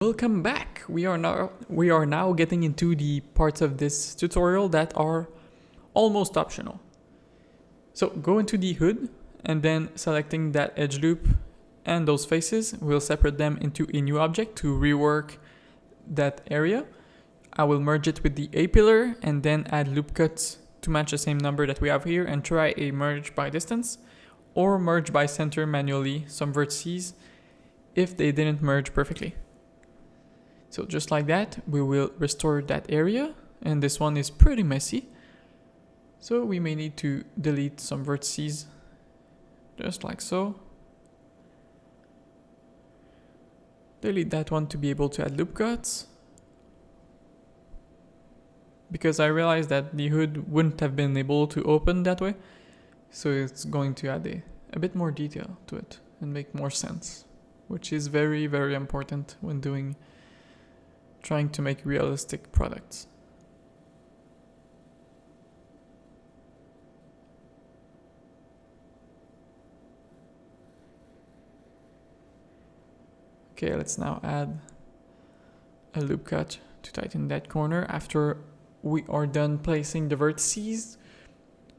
Welcome back. We are now getting into the parts of this tutorial that are almost optional. So go into the hood and then selecting that edge loop and those faces, we'll separate them into a new object to rework that area. I will merge it with the A pillar and then add loop cuts to match the same number that we have here and try a merge by distance or merge by center manually some vertices if they didn't merge perfectly. So just like that, we will restore that area, and this one is pretty messy. So we may need to delete some vertices, just like so. Delete that one to be able to add loop cuts. Because I realized that the hood wouldn't have been able to open that way. So it's going to add a bit more detail to it and make more sense. Which is very, very important when trying to make realistic products. Okay, let's now add a loop cut to tighten that corner after we are done placing the vertices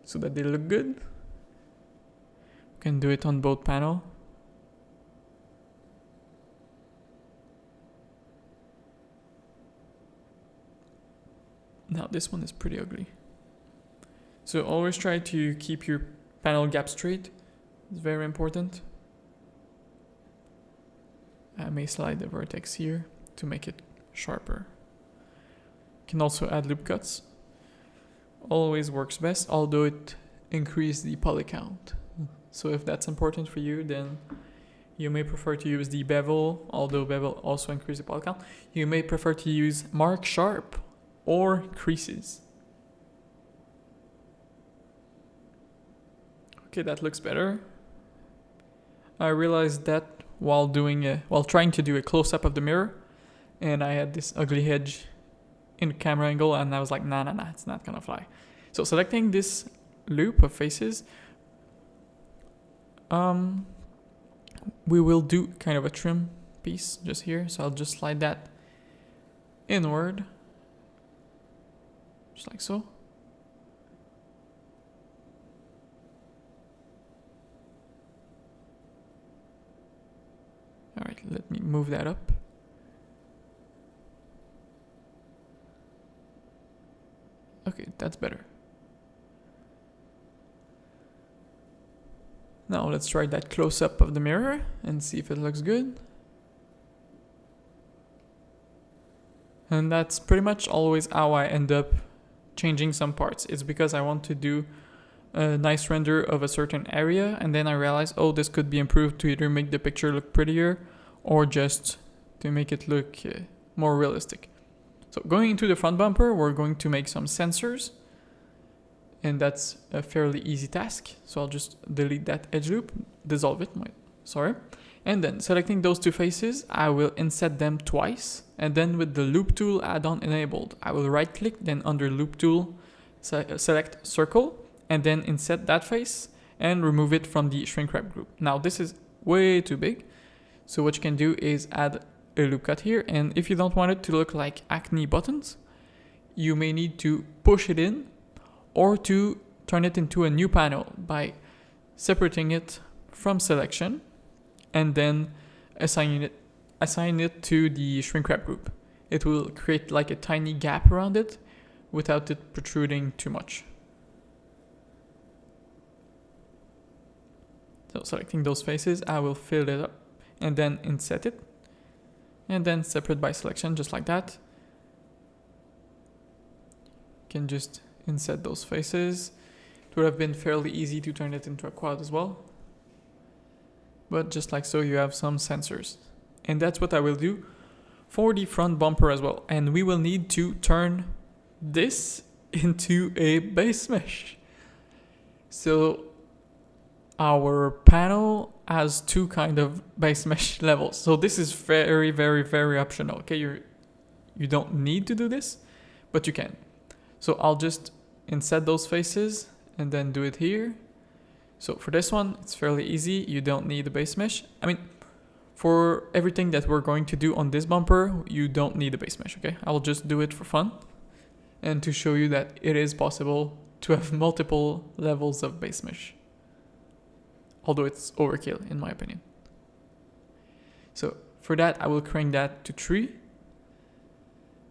so that they look good. We can do it on both panels. Now this one is pretty ugly. So always try to keep your panel gap straight. It's very important. I may slide the vertex here to make it sharper. You can also add loop cuts. Always works best, although it increases the poly count. So if that's important for you, then you may prefer to use the bevel, although bevel also increases the poly count. You may prefer to use mark sharp or creases. Okay, that looks better. I realized that while trying to do a close-up of the mirror, and I had this ugly edge in camera angle, and I was like, nah, it's not gonna fly. So selecting this loop of faces, we will do kind of a trim piece just here. So I'll just slide that inward. Just like so. Alright, let me move that up. Okay, that's better. Now let's try that close-up of the mirror and see if it looks good. And that's pretty much always how I end up changing some parts. It's because I want to do a nice render of a certain area, and then I realize, oh, this could be improved to either make the picture look prettier or just to make it look more realistic. So going into the front bumper, we're going to make some sensors, and that's a fairly easy task. So I'll just delete that edge loop, dissolve it, and then selecting those two faces, I will inset them twice, and then with the loop tool add-on enabled, I will right click, then under loop tool select circle, and then inset that face and remove it from the shrink wrap group. Now this is way too big, so what you can do is add a loop cut here, and if you don't want it to look like acne buttons, you may need to push it in or to turn it into a new panel by separating it from selection and then assign it to the shrink wrap group. It will create like a tiny gap around it without it protruding too much. So selecting those faces, I will fill it up and then inset it and then separate by selection, just like that. You can just inset those faces. It would have been fairly easy to turn it into a quad as well. But just like so, you have some sensors. And that's what I will do for the front bumper as well. And we will need to turn this into a base mesh. So our panel has two kind of base mesh levels. So this is very, very, very optional. Okay, you don't need to do this, but you can. So I'll just inset those faces and then do it here. So for this one, it's fairly easy. You don't need a base mesh. I mean, For everything that we're going to do on this bumper, you don't need a base mesh, okay? I'll just do it for fun and to show you that it is possible to have multiple levels of base mesh. Although it's overkill in my opinion. So for that, I will crank that to 3.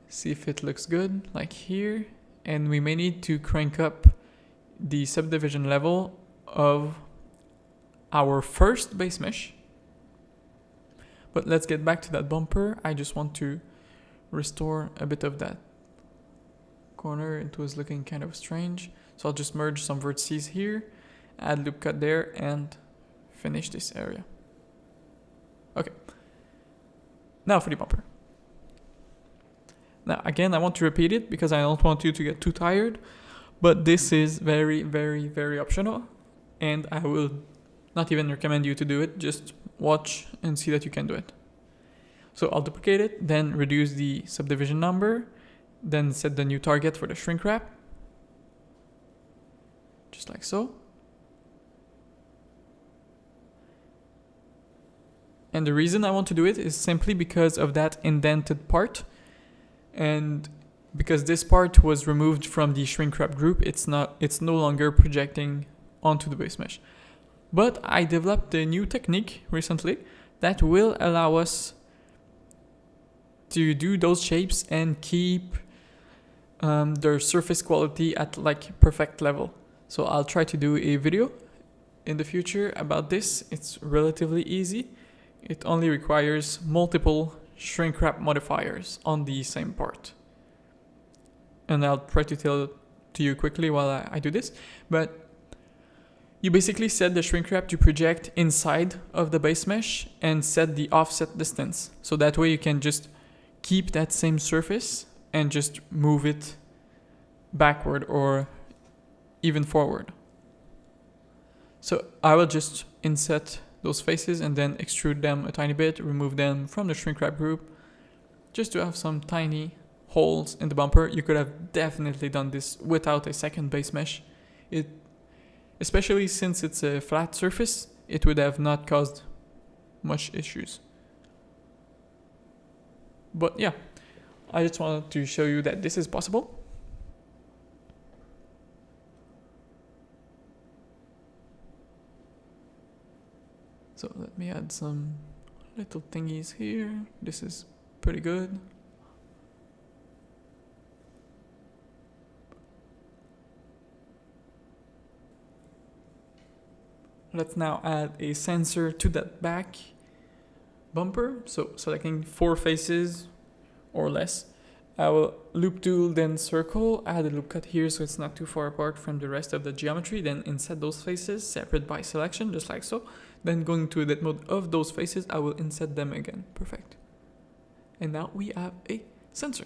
See if it looks good, like here. And we may need to crank up the subdivision level of our first base mesh. But let's get back to that bumper. I just want to restore a bit of that corner. It was looking kind of strange. So I'll just merge some vertices here, add loop cut there, and finish this area. Okay. Now for the bumper. Now again, I want to repeat it because I don't want you to get too tired, but this is very, very, very optional, and I will not even recommend you to do it. Just watch and see that you can do it. So I'll duplicate it, then reduce the subdivision number, then set the new target for the shrink wrap, just like so. And the reason I want to do it is simply because of that indented part, and because this part was removed from the shrink wrap group, it's no longer projecting onto the base mesh. But I developed a new technique recently that will allow us to do those shapes and keep their surface quality at like perfect level. So I'll try to do a video in the future about this. It's relatively easy. It only requires multiple shrink wrap modifiers on the same part. And I'll try to tell it to you quickly while I do this. But you basically set the shrink wrap to project inside of the base mesh and set the offset distance. So that way you can just keep that same surface and just move it backward or even forward. So I will just inset those faces and then extrude them a tiny bit, remove them from the shrink wrap group, just to have some tiny holes in the bumper. You could have definitely done this without a second base mesh. Especially since it's a flat surface, it would have not caused much issues. But yeah, I just wanted to show you that this is possible. So let me add some little thingies here. This is pretty good. Let's now add a sensor to that back bumper. So selecting 4 faces or less, I will loop tool, then circle, add a loop cut here so it's not too far apart from the rest of the geometry, then inset those faces, separate by selection, just like so. Then going to edit mode of those faces, I will inset them again. Perfect. And now we have a sensor.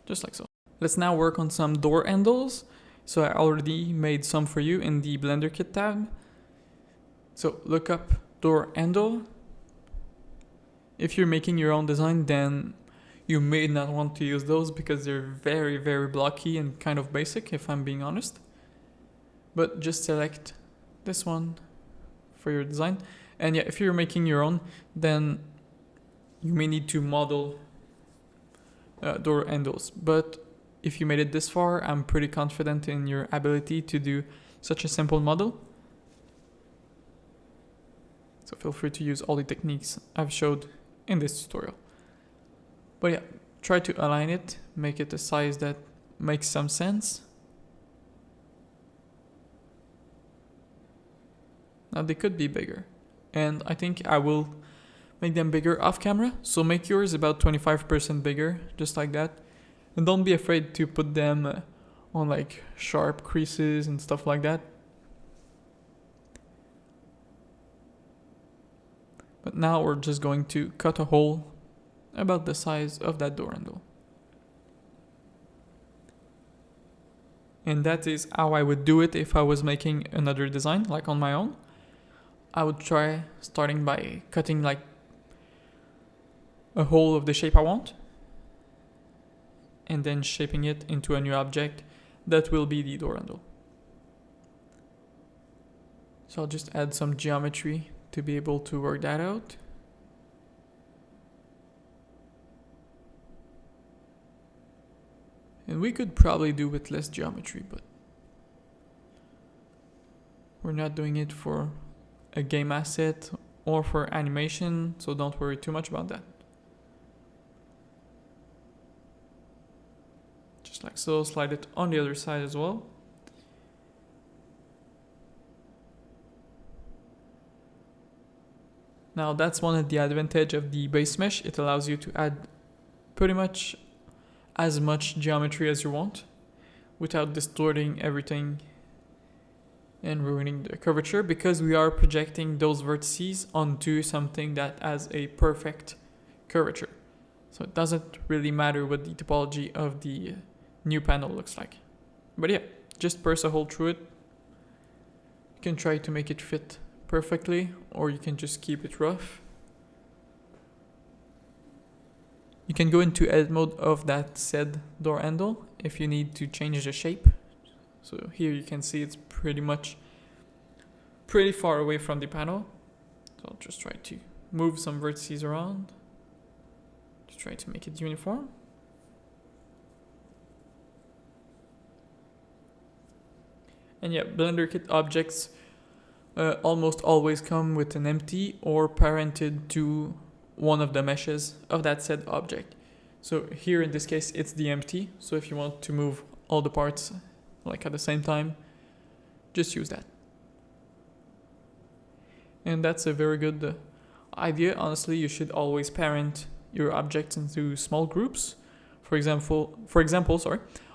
Just like so. Let's now work on some door handles. So I already made some for you in the Blender Kit tab. So look up door handle. If you're making your own design, then you may not want to use those because they're very, very blocky and kind of basic, if I'm being honest. But just select this one for your design. And yeah, if you're making your own, then you may need to model door handles. But if you made it this far, I'm pretty confident in your ability to do such a simple model. So feel free to use all the techniques I've showed in this tutorial. But yeah, try to align it, make it a size that makes some sense. Now they could be bigger, and I think I will make them bigger off camera. So make yours about 25% bigger, just like that. And don't be afraid to put them on like sharp creases and stuff like that. But now we're just going to cut a hole about the size of that door handle. And that is how I would do it if I was making another design, like on my own. I would try starting by cutting like a hole of the shape I want, and then shaping it into a new object that will be the door handle. So I'll just add some geometry to be able to work that out. And we could probably do with less geometry, but we're not doing it for a game asset or for animation, so don't worry too much about that. Just like so, slide it on the other side as well. Now that's one of the advantages of the base mesh. It allows you to add pretty much as much geometry as you want without distorting everything and ruining the curvature, because we are projecting those vertices onto something that has a perfect curvature. So it doesn't really matter what the topology of the new panel looks like. But yeah, just press a hole through it. You can try to make it fit perfectly, or you can just keep it rough. You can go into edit mode of that said door handle if you need to change the shape. So here you can see it's pretty far away from the panel. So I'll just try to move some vertices around to try to make it uniform. And yeah, Blender Kit objects almost always come with an empty or parented to one of the meshes of that said object. So here in this case it's the empty, so if you want to move all the parts like at the same time, just use that. And that's a very good idea. Honestly, you should always parent your objects into small groups. For example,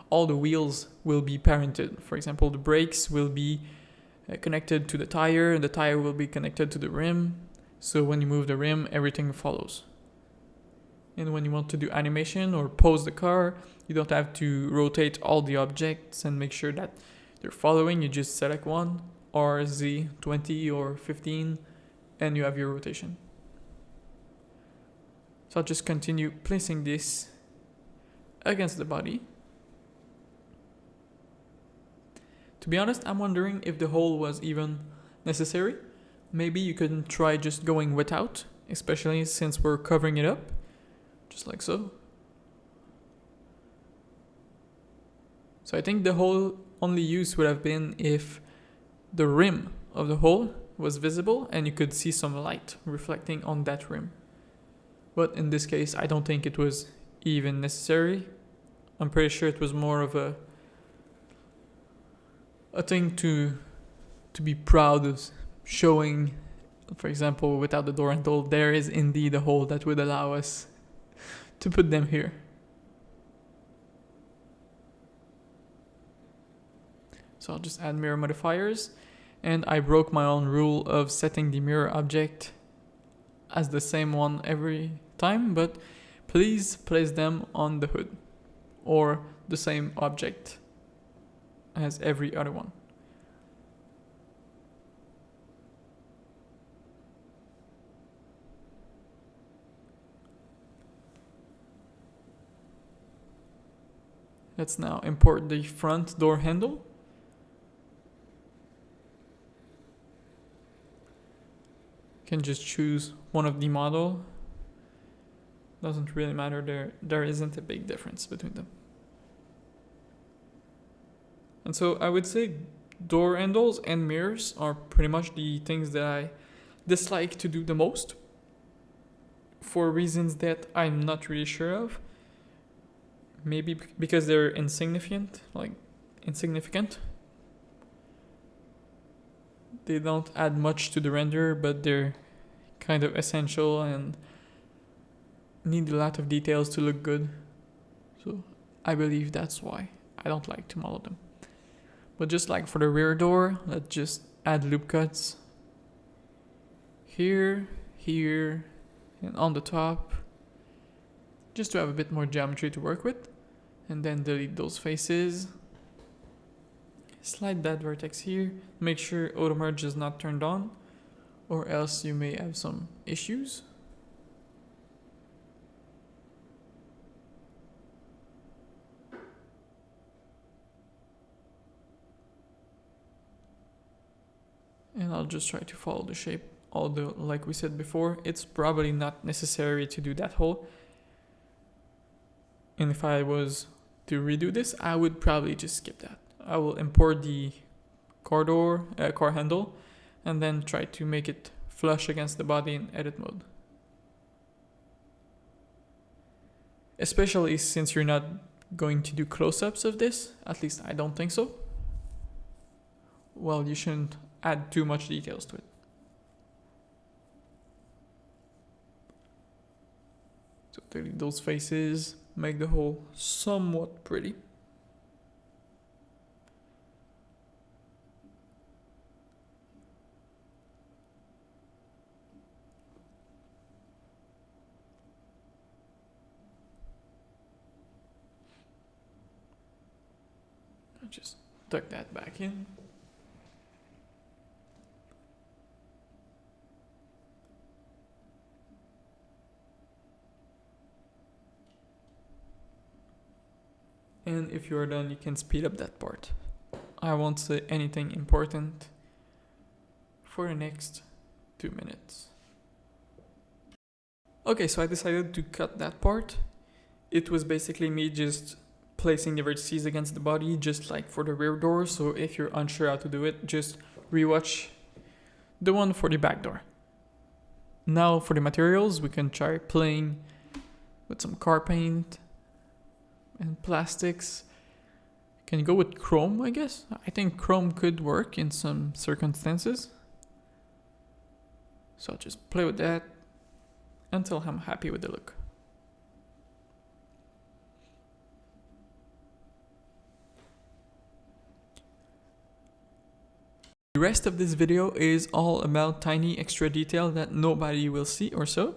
all the wheels will be parented. For example, the brakes will be connected to the tire, and the tire will be connected to the rim. So when you move the rim, everything follows. And when you want to do animation or pose the car, you don't have to rotate all the objects and make sure that they're following. You just select one, R, Z, 20 or 15, and you have your rotation. So I'll just continue placing this against the body. To be honest, I'm wondering if the hole was even necessary. Maybe you could try just going without, especially since we're covering it up, just like so. So I think the hole only use would have been if the rim of the hole was visible and you could see some light reflecting on that rim. But in this case, I don't think it was even necessary. I'm pretty sure it was more of a thing to be proud of showing. For example, without the door handle, there is indeed a hole that would allow us to put them here. So I'll just add mirror modifiers, and I broke my own rule of setting the mirror object as the same one every time, but please place them on the hood or the same object as every other one. Let's now import the front door handle. You can just choose one of the model. Doesn't really matter, there isn't a big difference between them. And so I would say door handles and mirrors are pretty much the things that I dislike to do the most, for reasons that I'm not really sure of. Maybe because they're insignificant. They don't add much to the render, but they're kind of essential and need a lot of details to look good. So I believe that's why I don't like to model them. But just like for the rear door, let's just add loop cuts here, here, and on the top, just to have a bit more geometry to work with. And then delete those faces. Slide that vertex here. Make sure auto merge is not turned on, or else you may have some issues. And I'll just try to follow the shape although like we said before, it's probably not necessary to do that hole. And if I was to redo this, I would probably just skip that. I will import the car handle, and then try to make it flush against the body in edit mode. Especially since you're not going to do close-ups of this, at least I don't think so. Well, you shouldn't add too much details to it. So delete those faces, make the hole somewhat pretty. I'll just tuck that back in. And if you are done, you can speed up that part. I won't say anything important for the next 2 minutes. Okay, so I decided to cut that part. It was basically me just placing the vertices against the body, just like for the rear door. So if you're unsure how to do it, just rewatch the one for the back door. Now for the materials, we can try playing with some car paint and plastics. Can go with chrome, I guess. I think chrome could work in some circumstances. So I'll just play with that until I'm happy with the look. The rest of this video is all about tiny extra detail that nobody will see or so.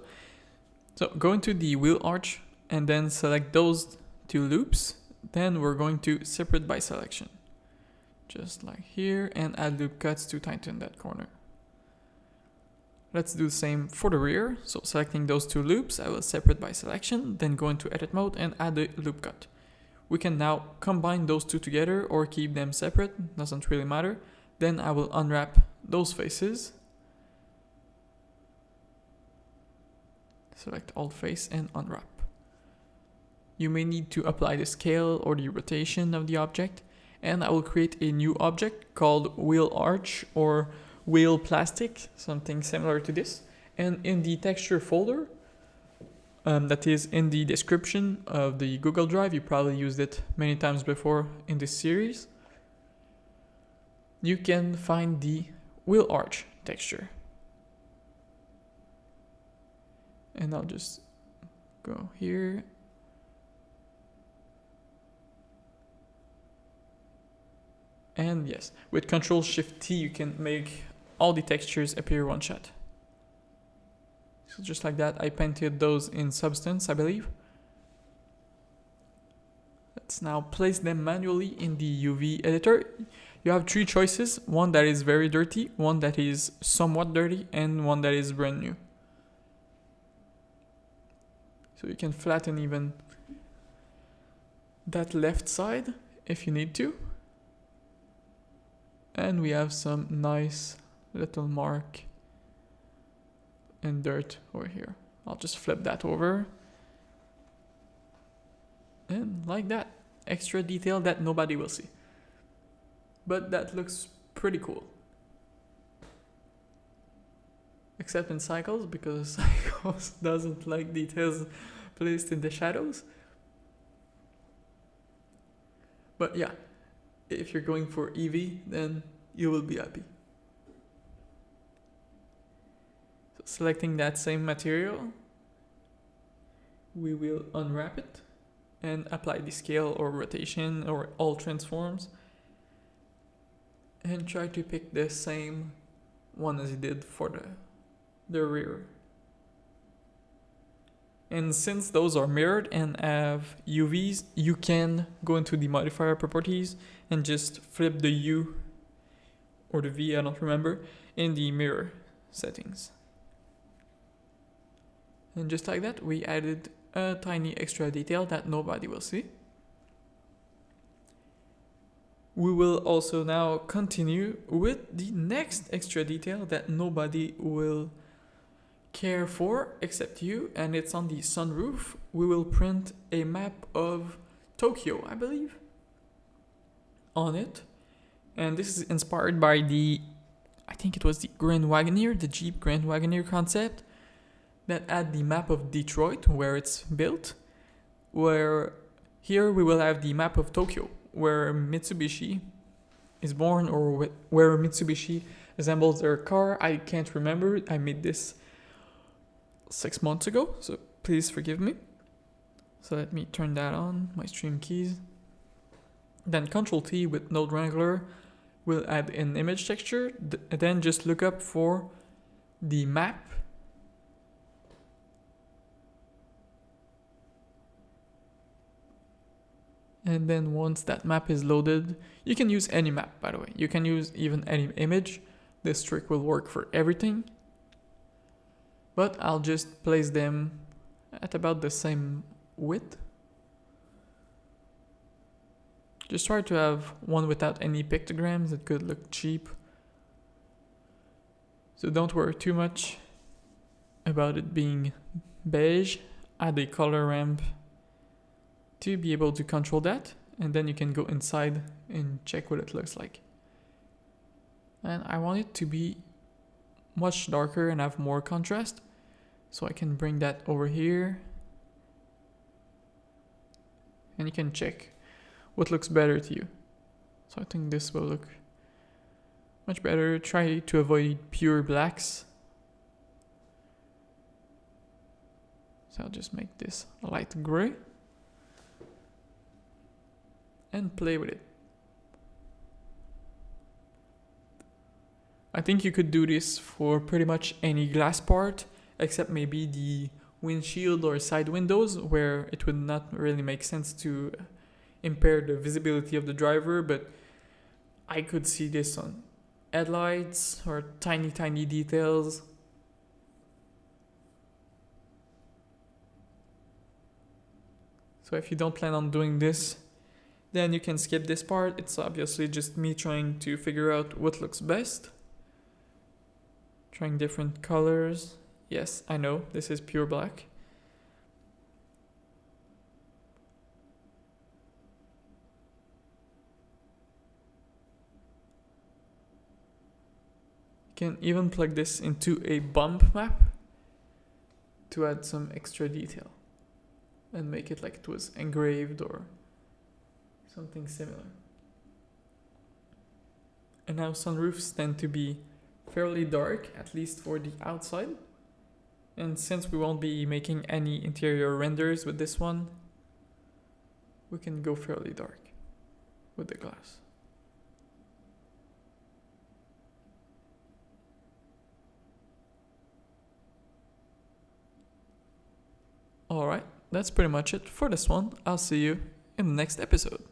So go into the wheel arch and then select those 2 loops. Then we're going to separate by selection, just like here, and add loop cuts to tighten that corner. Let's do the same for the rear. So selecting those 2 loops, I will separate by selection, then go into edit mode and add a loop cut. We can now combine those 2 together or keep them separate, doesn't really matter. Then I will unwrap those faces. Select alt face and unwrap. You may need to apply the scale or the rotation of the object, and I will create a new object called wheel arch or wheel plastic, something similar to this. And in the texture folder, that is in the description of the Google Drive, you probably used it many times before in this series, you can find the wheel arch texture. And I'll just go here. And yes, with Ctrl-Shift-T you can make all the textures appear one shot. So just like that, I painted those in Substance, I believe. Let's now place them manually in the UV editor. You have 3 choices, one that is very dirty, one that is somewhat dirty, and one that is brand new. So you can flatten even that left side if you need to. And we have some nice little mark and dirt over here. I'll just flip that over. And like that, extra detail that nobody will see. But that looks pretty cool. Except in Cycles, because Cycles doesn't like details placed in the shadows. But yeah, if you're going for EV, then you will be happy. So selecting that same material, we will unwrap it and apply the scale or rotation or all transforms. And try to pick the same one as you did for the rear. And since those are mirrored and have UVs, you can go into the modifier properties and just flip the U or the V, I don't remember, in the mirror settings. And just like that, we added a tiny extra detail that nobody will see. We will also now continue with the next extra detail that nobody will care for except you, and it's on the sunroof. We will print a map of Tokyo, I believe, on it. And this is inspired by I think it was the Grand Wagoneer, the Jeep Grand Wagoneer concept that had the map of Detroit where it's built, where here we will have the map of Tokyo where Mitsubishi is born, or where Mitsubishi assembles their car. I can't remember. I made this 6 months ago, so please forgive me. So let me turn that on, my stream keys. Then Control T with Node Wrangler will add an image texture. Then just look up for the map. And then once that map is loaded, you can use any map, by the way. You can use even any image. This trick will work for everything. But I'll just place them at about the same width. Just try to have one without any pictograms. It could look cheap. So don't worry too much about it being beige. Add a color ramp to be able to control that, and then you can go inside and check what it looks like. And I want it to be much darker and have more contrast, so I can bring that over here, and you can check what looks better to you. So I think this will look much better. Try to avoid pure blacks. So I'll just make this light gray and play with it. I think you could do this for pretty much any glass part, except maybe the windshield or side windows, where it would not really make sense to impair the visibility of the driver, but I could see this on headlights or tiny details. So if you don't plan on doing this, then you can skip this part. It's obviously just me trying to figure out what looks best. Trying different colors. Yes, I know, this is pure black. You can even plug this into a bump map to add some extra detail and make it like it was engraved or something similar. And now sunroofs tend to be fairly dark, at least for the outside. And since we won't be making any interior renders with this one, we can go fairly dark with the glass. Alright, that's pretty much it for this one. I'll see you in the next episode.